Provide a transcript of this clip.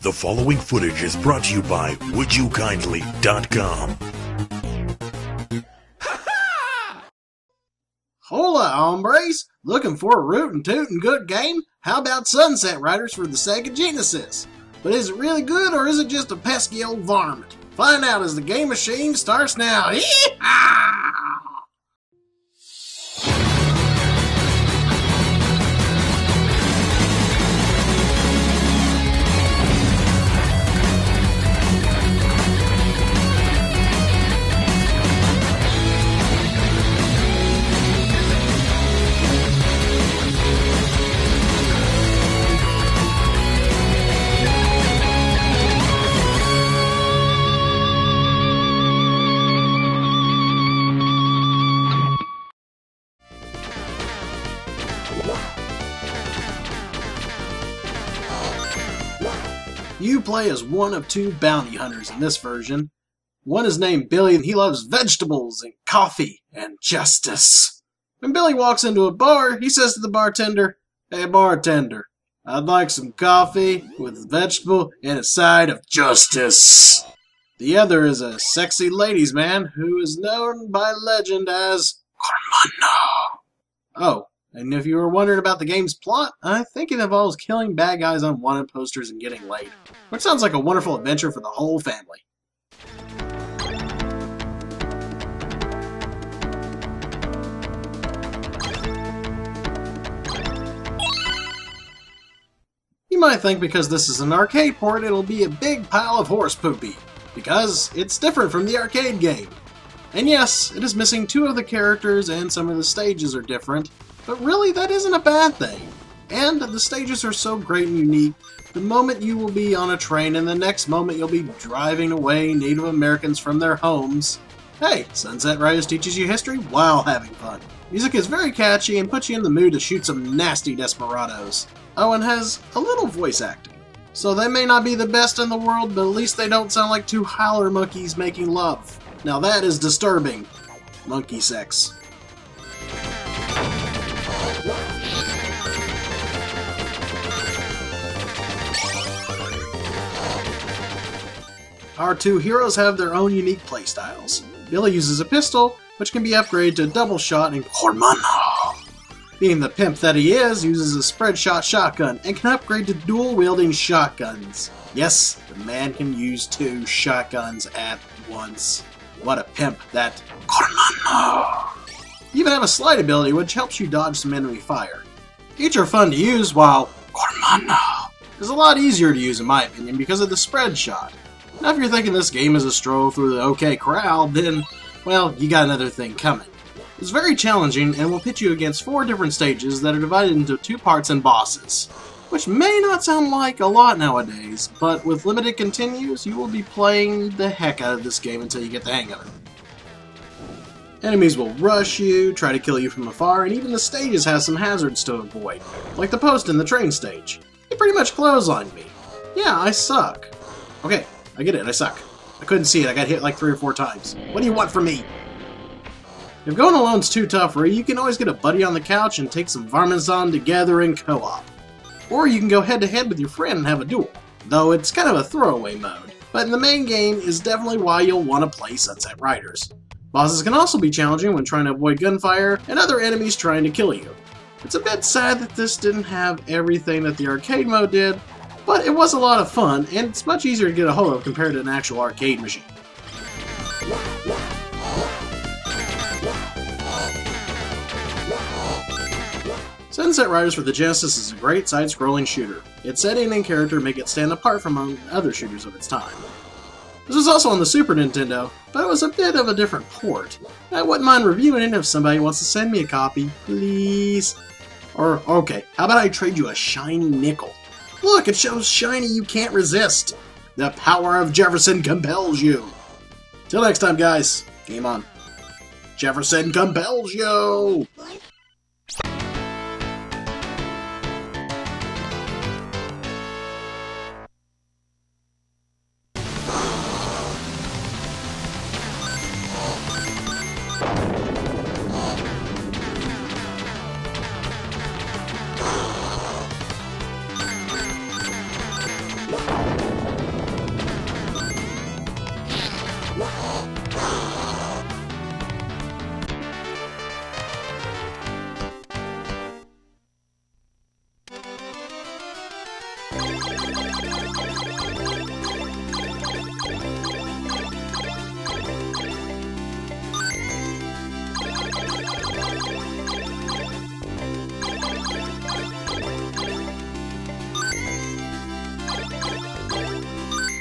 The following footage is brought to you by WouldYouKindly.com. Hola, hombres! Looking for a rootin' tootin' good game? How about Sunset Riders for the Sega Genesis? But is it really good, or is it just a pesky old varmint? Find out as the game machine starts now. Yee-haw! You play as one of two bounty hunters in this version. One is named Billy, and he loves vegetables and coffee and justice. When Billy walks into a bar, he says to the bartender, "Hey bartender, I'd like some coffee with a vegetable and a side of justice." The other is a sexy ladies' man who is known by legend as Cormano. Oh, and if you were wondering about the game's plot, I think it involves killing bad guys on wanted posters and getting laid. Which sounds like a wonderful adventure for the whole family. You might think because this is an arcade port, it'll be a big pile of horse poopy. Because it's different from the arcade game. And yes, it is missing two of the characters and some of the stages are different. But really, that isn't a bad thing. And the stages are so great and unique. The moment you will be on a train and the next moment you'll be driving away Native Americans from their homes. Hey, Sunset Riders teaches you history while having fun. Music is very catchy and puts you in the mood to shoot some nasty desperados. Oh, and has a little voice acting. So they may not be the best in the world, but at least they don't sound like two howler monkeys making love. Now that is disturbing. Monkey sex. Our two heroes have their own unique playstyles. Billy uses a pistol, which can be upgraded to a double shot, and Cormano, being the pimp that he is, uses a spread shot shotgun and can upgrade to dual wielding shotguns. Yes, the man can use two shotguns at once. What a pimp that Cormano. You even have a slide ability which helps you dodge some enemy fire. Each are fun to use, while Cormano is a lot easier to use in my opinion because of the spread shot. Now if you're thinking this game is a stroll through the OK crowd, then, well, you got another thing coming. It's very challenging and will pit you against 4 different stages that are divided into 2 parts and bosses. Which may not sound like a lot nowadays, but with limited continues, you will be playing the heck out of this game until you get the hang of it. Enemies will rush you, try to kill you from afar, and even the stages have some hazards to avoid, like the post in the train stage. He pretty much clotheslined me. Yeah, I suck. Okay, I get it, I suck. I couldn't see it, I got hit like 3 or 4 times. What do you want from me? If going alone's too tough for you, you can always get a buddy on the couch and take some varmints on together in co-op. Or you can go head-to-head with your friend and have a duel, though it's kind of a throwaway mode. But in the main game is definitely why you'll want to play Sunset Riders. Bosses can also be challenging when trying to avoid gunfire and other enemies trying to kill you. It's a bit sad that this didn't have everything that the arcade mode did, but it was a lot of fun, and it's much easier to get a hold of compared to an actual arcade machine. Sunset Riders for the Genesis is a great side-scrolling shooter. Its setting and character make it stand apart from other shooters of its time. This was also on the Super Nintendo, but it was a bit of a different port. I wouldn't mind reviewing it if somebody wants to send me a copy, please. Or, okay, how about I trade you a shiny nickel? Look, it shows shiny you can't resist. The power of Jefferson compels you. Till next time, guys, game on. Jefferson compels you!